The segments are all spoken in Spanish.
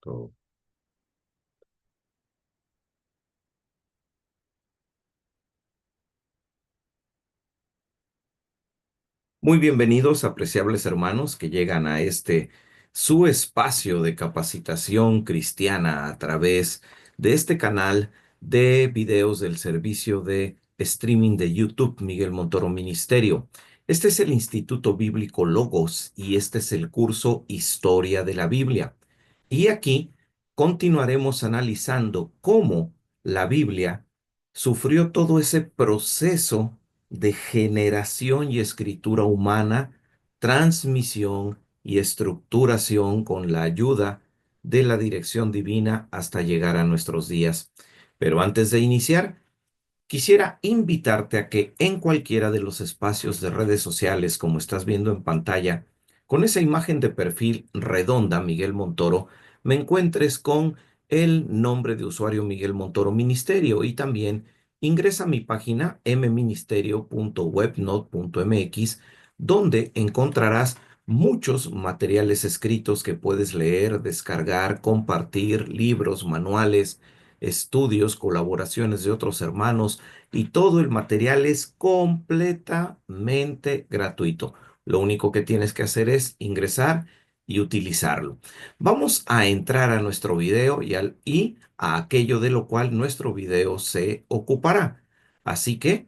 Todo. Muy bienvenidos, apreciables hermanos que llegan a su espacio de capacitación cristiana a través de este canal de videos del servicio de streaming de YouTube Miguel Montoro Ministerio. Este es el Instituto Bíblico Logos y este es el curso Historia de la Biblia. Y aquí continuaremos analizando cómo la Biblia sufrió todo ese proceso de generación y escritura humana, transmisión y estructuración con la ayuda de la dirección divina hasta llegar a nuestros días. Pero antes de iniciar, quisiera invitarte a que en cualquiera de los espacios de redes sociales, como estás viendo en pantalla, con esa imagen de perfil redonda, Miguel Montoro, me encuentres con el nombre de usuario Miguel Montoro Ministerio y también ingresa a mi página mministerio.webnode.mx, donde encontrarás muchos materiales escritos que puedes leer, descargar, compartir, libros, manuales, estudios, colaboraciones de otros hermanos, y todo el material es completamente gratuito. Lo único que tienes que hacer es ingresar y utilizarlo. Vamos a entrar a nuestro video y a aquello de lo cual nuestro video se ocupará. Así que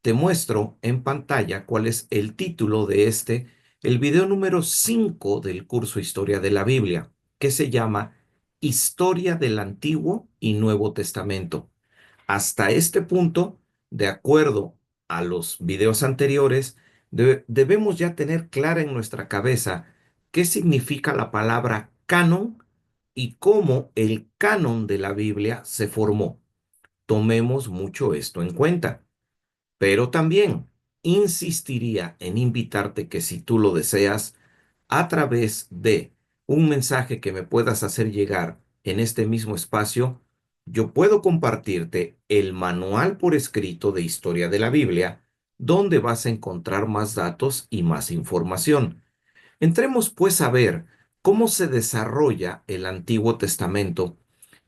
te muestro en pantalla cuál es el título de el video número 5 del curso Historia de la Biblia, que se llama Historia del Antiguo y Nuevo Testamento. Hasta este punto, de acuerdo a los videos anteriores, debemos ya tener clara en nuestra cabeza qué significa la palabra canon y cómo el canon de la Biblia se formó. Tomemos mucho esto en cuenta. Pero también insistiría en invitarte que si tú lo deseas, a través de un mensaje que me puedas hacer llegar en este mismo espacio, yo puedo compartirte el manual por escrito de Historia de la Biblia, donde vas a encontrar más datos y más información. Entremos pues a ver cómo se desarrolla el Antiguo Testamento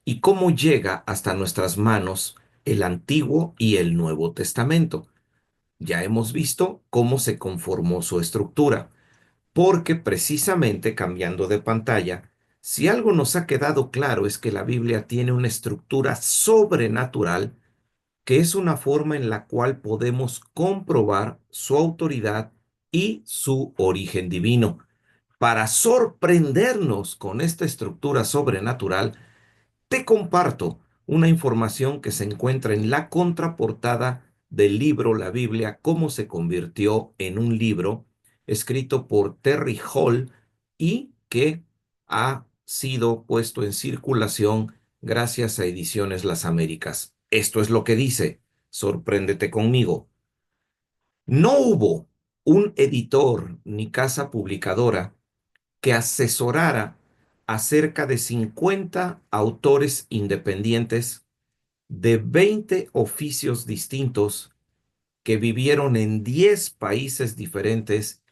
y cómo llega hasta nuestras manos el Antiguo y el Nuevo Testamento. Ya hemos visto cómo se conformó su estructura, porque precisamente cambiando de pantalla, si algo nos ha quedado claro es que la Biblia tiene una estructura sobrenatural, que es una forma en la cual podemos comprobar su autoridad y su origen divino. Para sorprendernos con esta estructura sobrenatural, te comparto una información que se encuentra en la contraportada del libro La Biblia, cómo se convirtió en un libro escrito por Terry Hall y que ha sido puesto en circulación gracias a Ediciones Las Américas. Esto es lo que dice, sorpréndete conmigo. No hubo un editor ni casa publicadora que asesorara a cerca de 50 autores independientes de 20 oficios distintos que vivieron en 10 países diferentes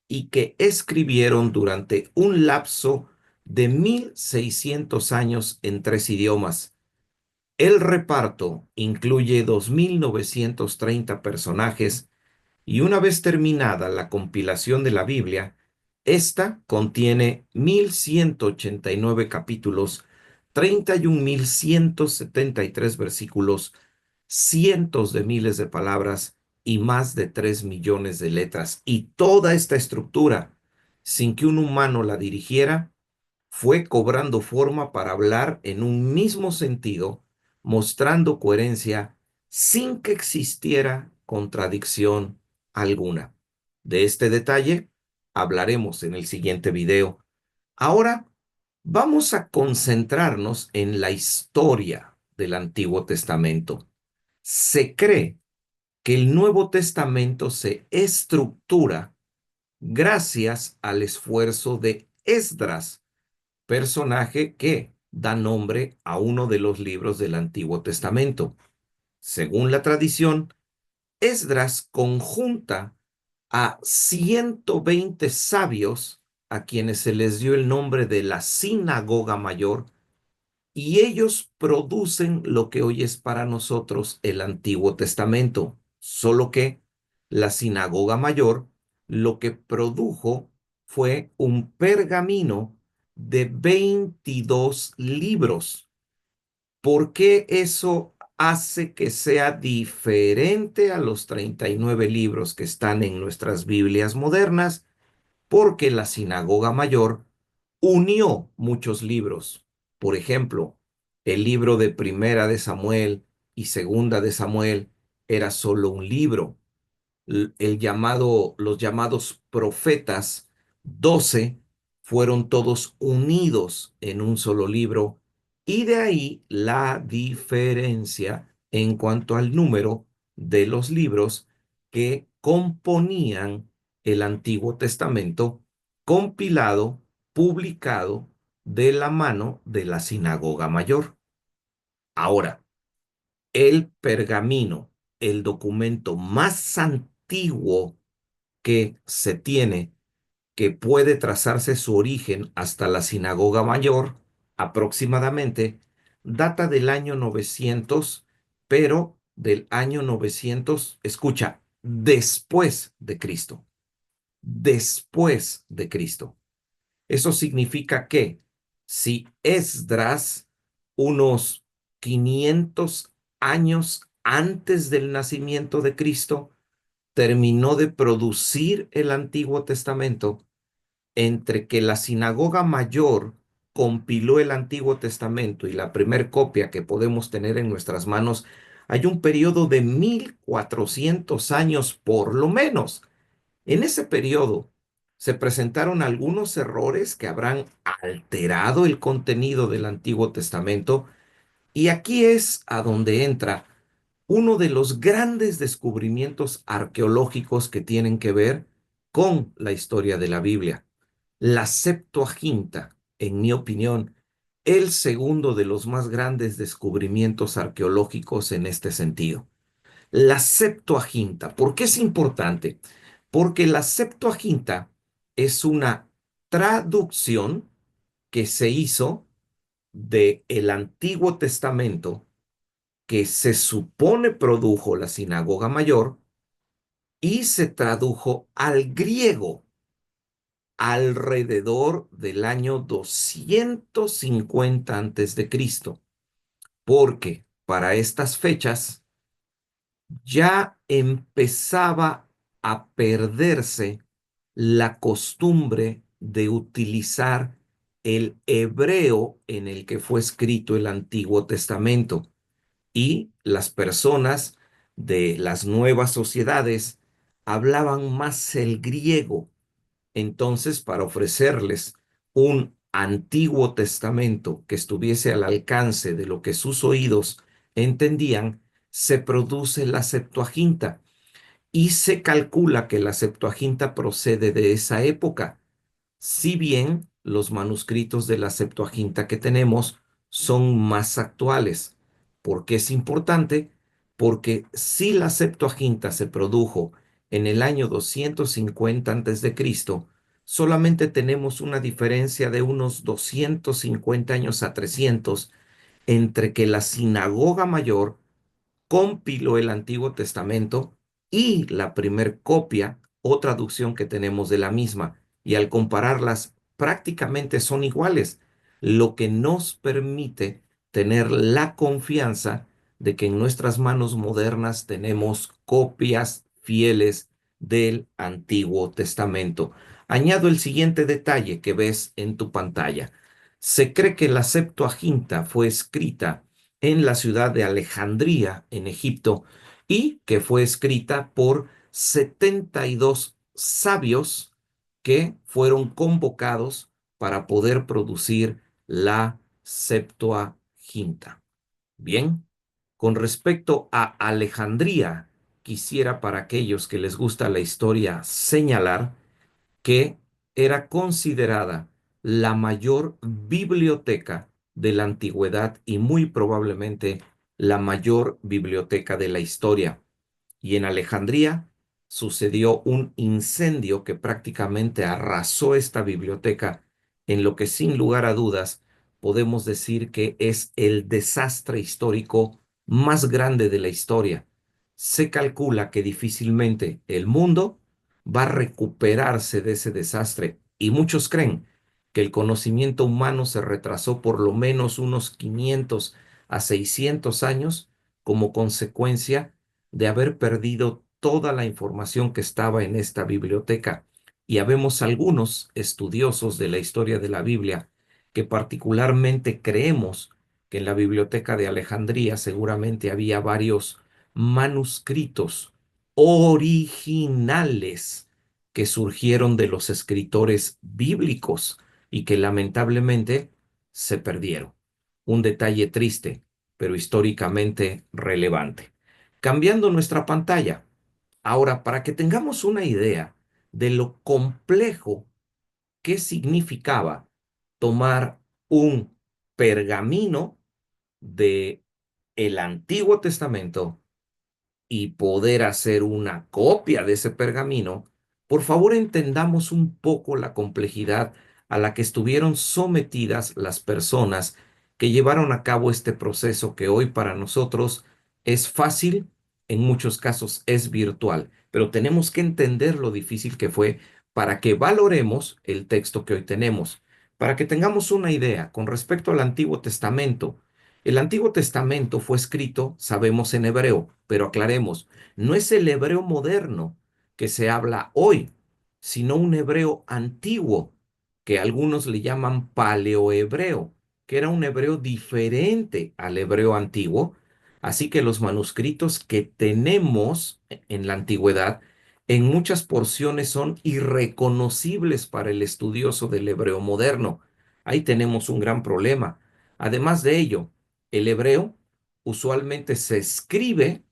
y que escribieron durante un lapso de 1600 años en 3 idiomas. El reparto incluye 2930 personajes y una vez terminada la compilación de la Biblia, esta contiene 1189 capítulos, 31.173 versículos, cientos de miles de palabras y más de 3 millones de letras. Y toda esta estructura, sin que un humano la dirigiera, fue cobrando forma para hablar en un mismo sentido, mostrando coherencia sin que existiera contradicción alguna. De este detalle hablaremos en el siguiente video. Ahora vamos a concentrarnos en la historia del Antiguo Testamento. Se cree que el Nuevo Testamento se estructura gracias al esfuerzo de Esdras, personaje que da nombre a uno de los libros del Antiguo Testamento. Según la tradición, Esdras conjunta a 120 sabios a quienes se les dio el nombre de la Sinagoga Mayor y ellos producen lo que hoy es para nosotros el Antiguo Testamento, solo que la Sinagoga Mayor lo que produjo fue un pergamino de 22 libros. ¿Por qué eso hace que sea diferente a los 39 libros que están en nuestras Biblias modernas? Porque la Sinagoga Mayor unió muchos libros. Por ejemplo, el libro de Primera de Samuel y Segunda de Samuel era solo un libro. Los llamados profetas, 12 fueron todos unidos en un solo libro, y de ahí la diferencia en cuanto al número de los libros que componían el Antiguo Testamento, compilado, publicado de la mano de la Sinagoga Mayor. Ahora, el pergamino, el documento más antiguo que se tiene, que puede trazarse su origen hasta la Sinagoga Mayor, aproximadamente, data del año 900, pero del año 900, escucha, después de Cristo, después de Cristo. Eso significa que si Esdras, unos 500 años antes del nacimiento de Cristo, terminó de producir el Antiguo Testamento, entre que la Sinagoga Mayor compiló el Antiguo Testamento y la primer copia que podemos tener en nuestras manos, hay un periodo de 1400 años por lo menos. En ese periodo se presentaron algunos errores que habrán alterado el contenido del Antiguo Testamento, y aquí es a donde entra uno de los grandes descubrimientos arqueológicos que tienen que ver con la historia de la Biblia. La Septuaginta, en mi opinión, el segundo de los más grandes descubrimientos arqueológicos en este sentido. La Septuaginta, ¿por qué es importante? Porque la Septuaginta es una traducción que se hizo de el Antiguo Testamento, que se supone produjo la Sinagoga Mayor, y se tradujo al griego alrededor del año 250 antes de Cristo, porque para estas fechas ya empezaba a perderse la costumbre de utilizar el hebreo en el que fue escrito el Antiguo Testamento, y las personas de las nuevas sociedades hablaban más el griego. Entonces, para ofrecerles un Antiguo Testamento que estuviese al alcance de lo que sus oídos entendían, se produce la Septuaginta, y se calcula que la Septuaginta procede de esa época, si bien los manuscritos de la Septuaginta que tenemos son más actuales. ¿Por qué es importante? Porque si la Septuaginta se produjo en el año 250 antes de Cristo, solamente tenemos una diferencia de unos 250 años a 300 entre que la Sinagoga Mayor compiló el Antiguo Testamento y la primer copia o traducción que tenemos de la misma, y al compararlas prácticamente son iguales, lo que nos permite tener la confianza de que en nuestras manos modernas tenemos copias fieles del Antiguo Testamento. Añado el siguiente detalle que ves en tu pantalla. Se cree que la Septuaginta fue escrita en la ciudad de Alejandría, en Egipto, y que fue escrita por 72 sabios que fueron convocados para poder producir la Septuaginta. Bien, con respecto a Alejandría, quisiera, para aquellos que les gusta la historia, señalar que era considerada la mayor biblioteca de la antigüedad y muy probablemente la mayor biblioteca de la historia. Y en Alejandría sucedió un incendio que prácticamente arrasó esta biblioteca, en lo que sin lugar a dudas podemos decir que es el desastre histórico más grande de la historia. Se calcula que difícilmente el mundo va a recuperarse de ese desastre y muchos creen que el conocimiento humano se retrasó por lo menos unos 500 a 600 años como consecuencia de haber perdido toda la información que estaba en esta biblioteca. Y habemos algunos estudiosos de la historia de la Biblia que particularmente creemos que en la biblioteca de Alejandría seguramente había varios manuscritos originales que surgieron de los escritores bíblicos y que lamentablemente se perdieron. Un detalle triste, pero históricamente relevante. Cambiando nuestra pantalla. Ahora, para que tengamos una idea de lo complejo que significaba tomar un pergamino de el Antiguo Testamento y poder hacer una copia de ese pergamino, por favor entendamos un poco la complejidad a la que estuvieron sometidas las personas que llevaron a cabo este proceso que hoy para nosotros es fácil, en muchos casos es virtual, pero tenemos que entender lo difícil que fue para que valoremos el texto que hoy tenemos. Para que tengamos una idea con respecto al Antiguo Testamento, el Antiguo Testamento fue escrito, sabemos, en hebreo, pero aclaremos, no es el hebreo moderno que se habla hoy, sino un hebreo antiguo, que algunos le llaman paleohebreo, que era un hebreo diferente al hebreo antiguo. Así que los manuscritos que tenemos en la antigüedad, en muchas porciones son irreconocibles para el estudioso del hebreo moderno. Ahí tenemos un gran problema. Además de ello, el hebreo usualmente se escribe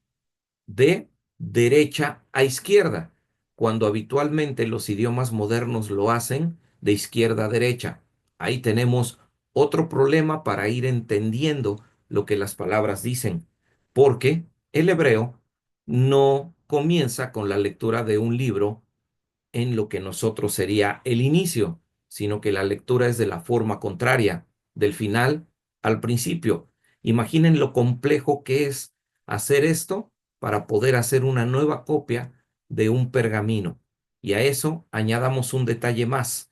de derecha a izquierda, cuando habitualmente los idiomas modernos lo hacen de izquierda a derecha. Ahí tenemos otro problema para ir entendiendo lo que las palabras dicen, porque el hebreo no comienza con la lectura de un libro en lo que nosotros sería el inicio, sino que la lectura es de la forma contraria, del final al principio. Imaginen lo complejo que es hacer esto para poder hacer una nueva copia de un pergamino. Y a eso añadamos un detalle más,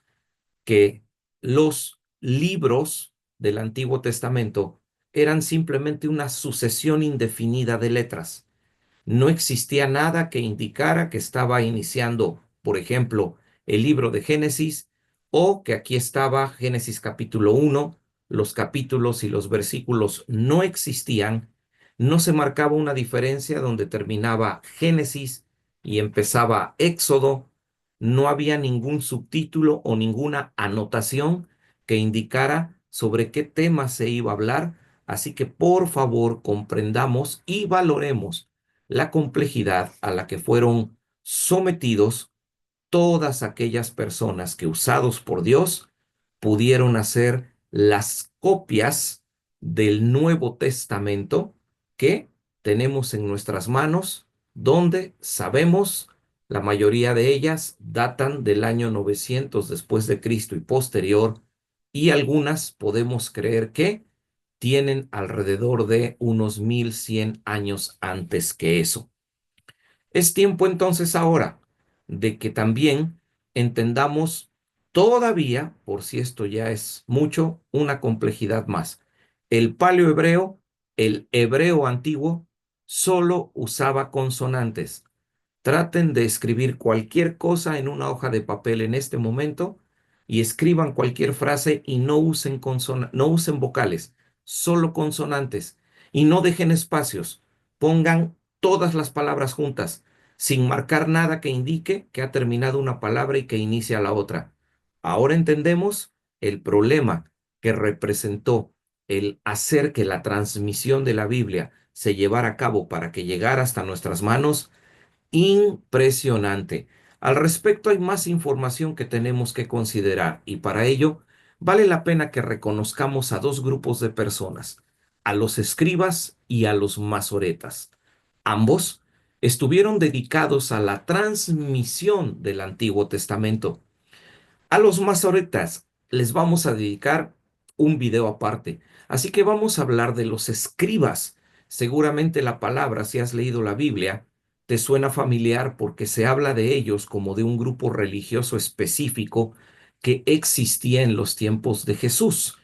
que los libros del Antiguo Testamento eran simplemente una sucesión indefinida de letras. No existía nada que indicara que estaba iniciando, por ejemplo, el libro de Génesis o que aquí estaba Génesis capítulo 1, los capítulos y los versículos no existían, no se marcaba una diferencia donde terminaba Génesis y empezaba Éxodo, no había ningún subtítulo o ninguna anotación que indicara sobre qué tema se iba a hablar, así que por favor comprendamos y valoremos la complejidad a la que fueron sometidos todas aquellas personas que, usados por Dios, pudieron hacer las copias del Nuevo Testamento que tenemos en nuestras manos, donde sabemos la mayoría de ellas datan del año 900 después de Cristo y posterior, y algunas podemos creer que tienen alrededor de unos 1100 años antes que eso. Es tiempo entonces ahora de que también entendamos todavía, por si esto ya es mucho, una complejidad más. El paleohebreo, el hebreo antiguo, solo usaba consonantes. Traten de escribir cualquier cosa en una hoja de papel en este momento y escriban cualquier frase y no usen vocales, solo consonantes y no dejen espacios. Pongan todas las palabras juntas, sin marcar nada que indique que ha terminado una palabra y que inicia la otra. Ahora entendemos el problema que representó el hacer que la transmisión de la Biblia se llevara a cabo para que llegara hasta nuestras manos. Impresionante. Al respecto hay más información que tenemos que considerar y para ello vale la pena que reconozcamos a dos grupos de personas, a los escribas y a los masoretas. Ambos estuvieron dedicados a la transmisión del Antiguo Testamento. A los masoretas les vamos a dedicar un video aparte. Así que vamos a hablar de los escribas. Seguramente la palabra, si has leído la Biblia, te suena familiar porque se habla de ellos como de un grupo religioso específico que existía en los tiempos de Jesús,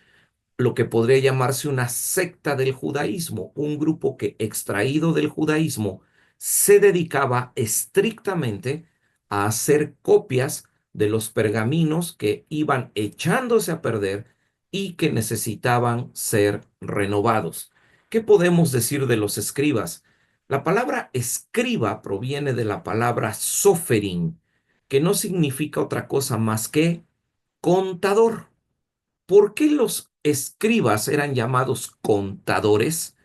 lo que podría llamarse una secta del judaísmo, un grupo que, extraído del judaísmo, se dedicaba estrictamente a hacer copias de los pergaminos que iban echándose a perder y que necesitaban ser renovados. ¿Qué podemos decir de los escribas? La palabra escriba proviene de la palabra soferin, que no significa otra cosa más que contador. ¿Por qué los escribas eran llamados contadores?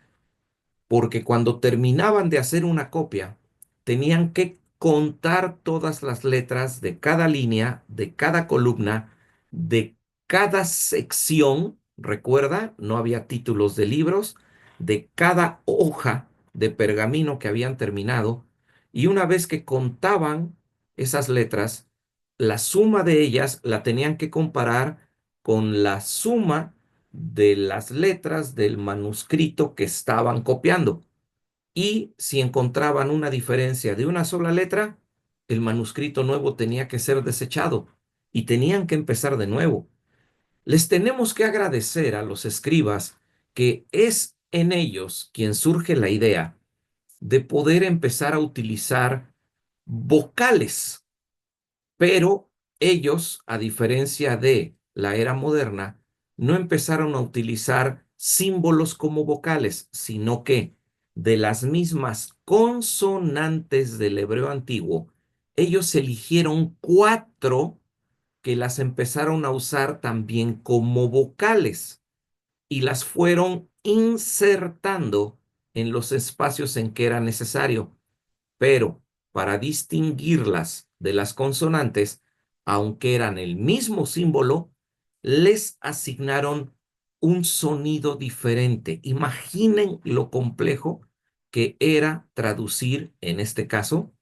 Porque cuando terminaban de hacer una copia, tenían que contar todas las letras de cada línea, de cada columna, de cada sección. Recuerda, no había títulos de libros, de cada hoja de pergamino que habían terminado. Y una vez que contaban esas letras, la suma de ellas la tenían que comparar con la suma de las letras del manuscrito que estaban copiando. Y si encontraban una diferencia de una sola letra, el manuscrito nuevo tenía que ser desechado y tenían que empezar de nuevo. Les tenemos que agradecer a los escribas que es en ellos quien surge la idea de poder empezar a utilizar vocales, pero ellos, a diferencia de la era moderna, no empezaron a utilizar símbolos como vocales, sino que de las mismas consonantes del hebreo antiguo, ellos eligieron cuatro que las empezaron a usar también como vocales y las fueron insertando en los espacios en que era necesario, pero para distinguirlas de las consonantes, aunque eran el mismo símbolo, les asignaron un sonido diferente. Imaginen lo complejo que era traducir, en este caso,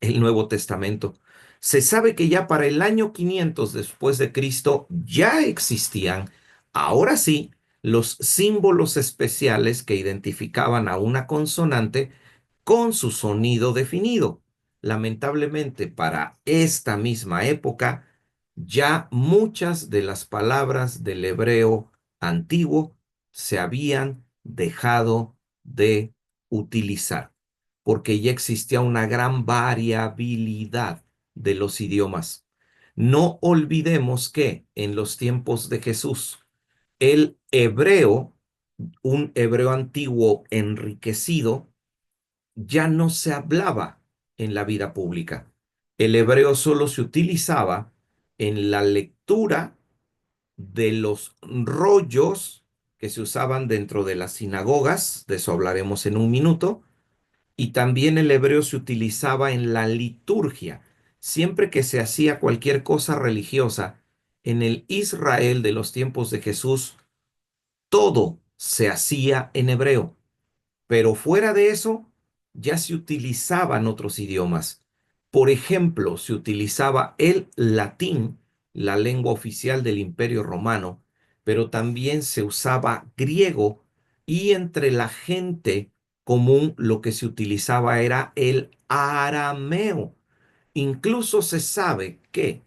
el Nuevo Testamento. Se sabe que ya para el año 500 después de Cristo ya existían, ahora sí, los símbolos especiales que identificaban a una consonante con su sonido definido. Lamentablemente, para esta misma época, ya muchas de las palabras del hebreo antiguo se habían dejado de utilizar, porque ya existía una gran variabilidad de los idiomas. No olvidemos que en los tiempos de Jesús, el hebreo, un hebreo antiguo enriquecido, ya no se hablaba en la vida pública. El hebreo solo se utilizaba en la lectura de los rollos que se usaban dentro de las sinagogas, de eso hablaremos en un minuto, y también el hebreo se utilizaba en la liturgia. Siempre que se hacía cualquier cosa religiosa, en el Israel de los tiempos de Jesús, todo se hacía en hebreo. Pero fuera de eso, ya se utilizaban otros idiomas. Por ejemplo, se utilizaba el latín, la lengua oficial del Imperio Romano, pero también se usaba griego y entre la gente común lo que se utilizaba era el arameo. Incluso se sabe que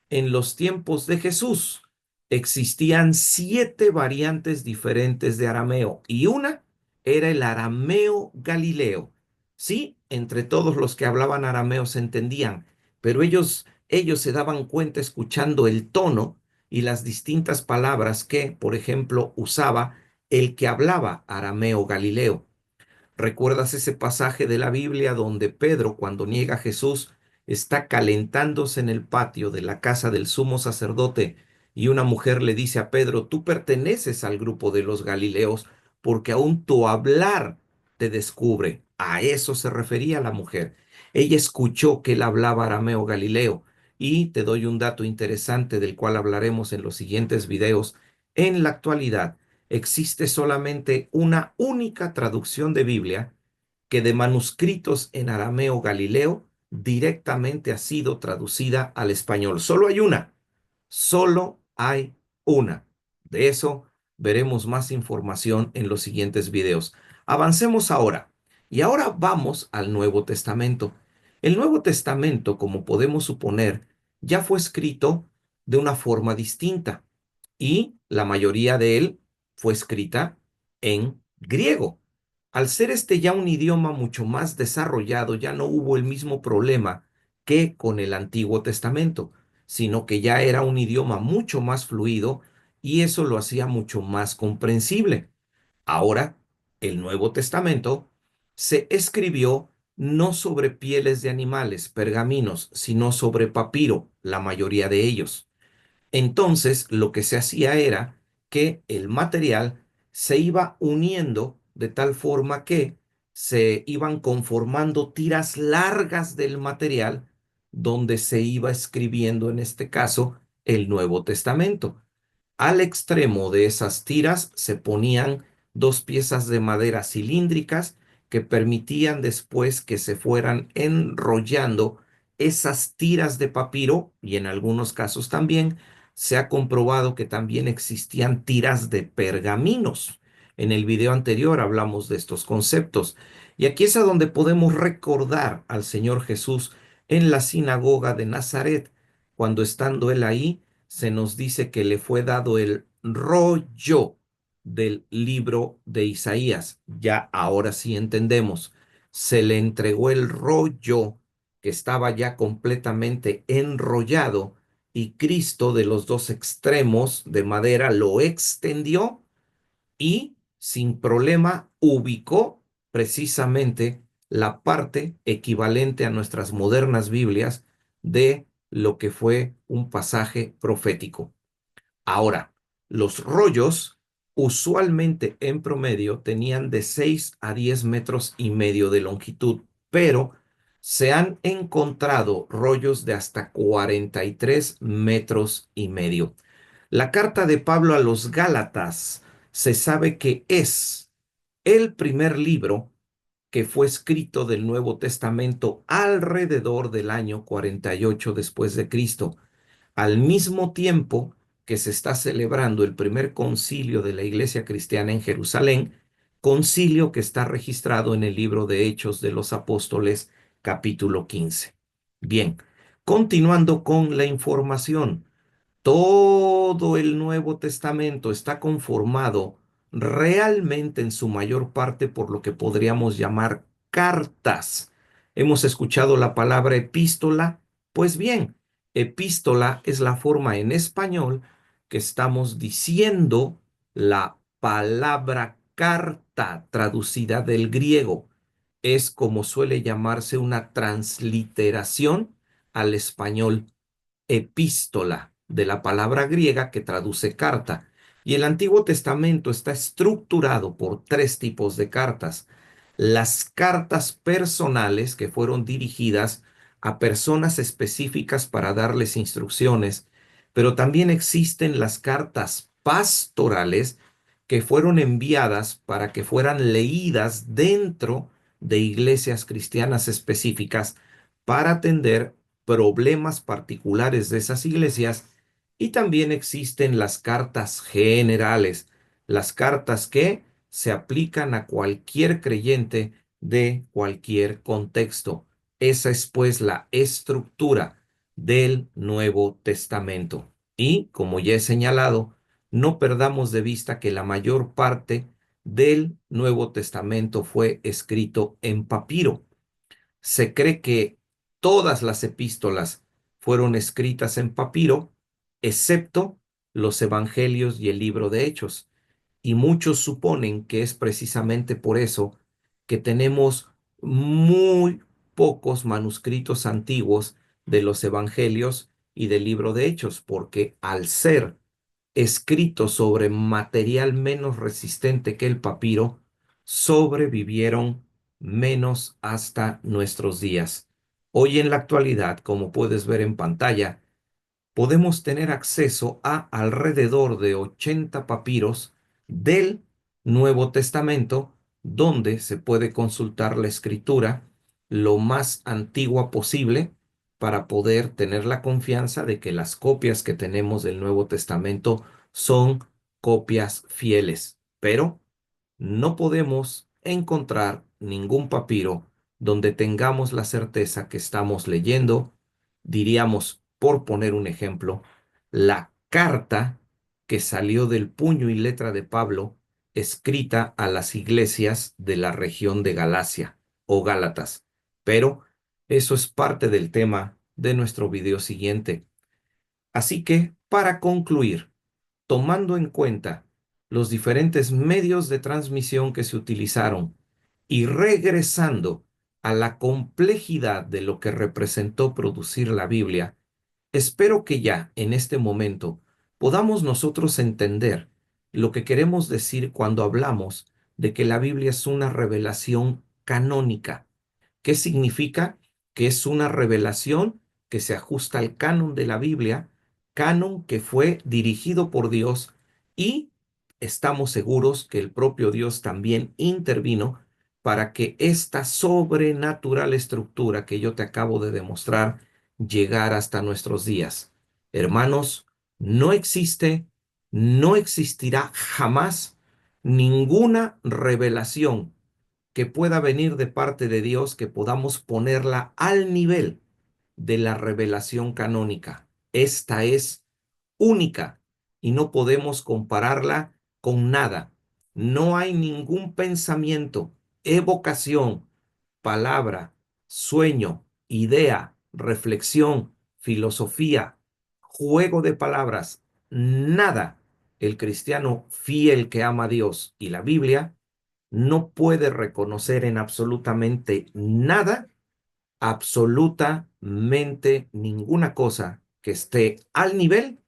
en los tiempos de Jesús existían 7 variantes diferentes de arameo y una era el arameo galileo. Sí, entre todos los que hablaban arameo se entendían, pero ellos se daban cuenta escuchando el tono y las distintas palabras que, por ejemplo, usaba el que hablaba arameo galileo. ¿Recuerdas ese pasaje de la Biblia donde Pedro, cuando niega a Jesús, está calentándose en el patio de la casa del sumo sacerdote y una mujer le dice a Pedro, tú perteneces al grupo de los Galileos porque aún tu hablar te descubre? A eso se refería la mujer. Ella escuchó que él hablaba arameo galileo y te doy un dato interesante del cual hablaremos en los siguientes videos. En la actualidad, existe solamente una única traducción de Biblia que de manuscritos en arameo galileo directamente ha sido traducida al español. Solo hay una, solo hay una. De eso veremos más información en los siguientes videos. Avancemos ahora. Y ahora vamos al Nuevo Testamento. El Nuevo Testamento, como podemos suponer, ya fue escrito de una forma distinta y la mayoría de él fue escrita en griego. Al ser este ya un idioma mucho más desarrollado, ya no hubo el mismo problema que con el Antiguo Testamento, sino que ya era un idioma mucho más fluido y eso lo hacía mucho más comprensible. Ahora, el Nuevo Testamento se escribió no sobre pieles de animales, pergaminos, sino sobre papiro, la mayoría de ellos. Entonces, lo que se hacía era que el material se iba uniendo de tal forma que se iban conformando tiras largas del material donde se iba escribiendo, en este caso, el Nuevo Testamento. Al extremo de esas tiras se ponían dos piezas de madera cilíndricas que permitían después que se fueran enrollando esas tiras de papiro, y en algunos casos también se ha comprobado que también existían tiras de pergaminos. En el video anterior hablamos de estos conceptos. Y aquí es a donde podemos recordar al Señor Jesús en la sinagoga de Nazaret, cuando estando él ahí, se nos dice que le fue dado el rollo del libro de Isaías. Ya ahora sí entendemos. Se le entregó el rollo que estaba ya completamente enrollado y Cristo de los dos extremos de madera lo extendió y sin problema ubicó precisamente la parte equivalente a nuestras modernas Biblias de lo que fue un pasaje profético. Ahora, los rollos usualmente en promedio tenían de 6 a 10 metros y medio de longitud, pero se han encontrado rollos de hasta 43 metros y medio. La carta de Pablo a los Gálatas se sabe que es el primer libro que fue escrito del Nuevo Testamento alrededor del año 48 después de Cristo, al mismo tiempo que se está celebrando el primer concilio de la Iglesia Cristiana en Jerusalén, concilio que está registrado en el libro de Hechos de los Apóstoles, capítulo 15. Bien, continuando con la información. Todo el Nuevo Testamento está conformado realmente en su mayor parte por lo que podríamos llamar cartas. ¿Hemos escuchado la palabra epístola? Pues bien, epístola es la forma en español que estamos diciendo la palabra carta traducida del griego. Es como suele llamarse una transliteración al español epístola, de la palabra griega que traduce carta. Y el Antiguo Testamento está estructurado por tres tipos de cartas. Las cartas personales que fueron dirigidas a personas específicas para darles instrucciones, pero también existen las cartas pastorales que fueron enviadas para que fueran leídas dentro de iglesias cristianas específicas para atender problemas particulares de esas iglesias, y también existen las cartas generales, las cartas que se aplican a cualquier creyente de cualquier contexto. Esa es pues la estructura del Nuevo Testamento. Y como ya he señalado, no perdamos de vista que la mayor parte del Nuevo Testamento fue escrito en papiro. Se cree que todas las epístolas fueron escritas en papiro, excepto los evangelios y el libro de Hechos. Y muchos suponen que es precisamente por eso que tenemos muy pocos manuscritos antiguos de los evangelios y del libro de Hechos, porque al ser escritos sobre material menos resistente que el papiro, sobrevivieron menos hasta nuestros días. Hoy en la actualidad, como puedes ver en pantalla, podemos tener acceso a alrededor de 80 papiros del Nuevo Testamento, donde se puede consultar la escritura lo más antigua posible para poder tener la confianza de que las copias que tenemos del Nuevo Testamento son copias fieles, pero no podemos encontrar ningún papiro donde tengamos la certeza que estamos leyendo, diríamos, por poner un ejemplo, la carta que salió del puño y letra de Pablo, escrita a las iglesias de la región de Galacia o Gálatas. Pero eso es parte del tema de nuestro video siguiente. Así que, para concluir, tomando en cuenta los diferentes medios de transmisión que se utilizaron y regresando a la complejidad de lo que representó producir la Biblia, espero que ya en este momento podamos nosotros entender lo que queremos decir cuando hablamos de que la Biblia es una revelación canónica. ¿Qué significa? Que es una revelación que se ajusta al canon de la Biblia, canon que fue dirigido por Dios, y estamos seguros que el propio Dios también intervino para que esta sobrenatural estructura que yo te acabo de demostrar llegara hasta nuestros días. Hermanos, no existe, no existirá jamás ninguna revelación que pueda venir de parte de Dios, que podamos ponerla al nivel de la revelación canónica. Esta es única y no podemos compararla con nada. No hay ningún pensamiento, evocación, palabra, sueño, idea, reflexión, filosofía, juego de palabras, nada. El cristiano fiel que ama a Dios y la Biblia no puede reconocer en absolutamente nada, absolutamente ninguna cosa que esté al nivel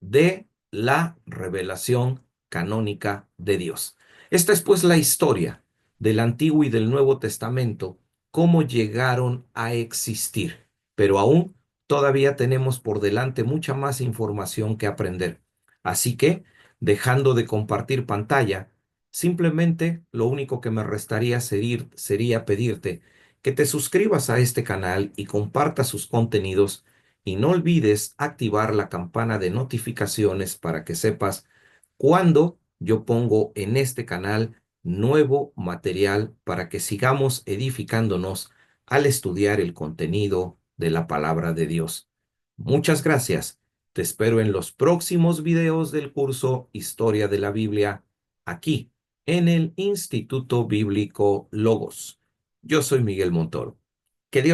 de la revelación canónica de Dios. Esta es pues la historia del Antiguo y del Nuevo Testamento, cómo llegaron a existir, pero aún todavía tenemos por delante mucha más información que aprender. Así que, dejando de compartir pantalla, simplemente lo único que me restaría sería pedirte que te suscribas a este canal y compartas sus contenidos, y no olvides activar la campana de notificaciones para que sepas cuando yo pongo en este canal nuevo material para que sigamos edificándonos al estudiar el contenido de la palabra de Dios. Muchas gracias. Te espero en los próximos videos del curso Historia de la Biblia, aquí en el Instituto Bíblico Logos. Yo soy Miguel Montoro.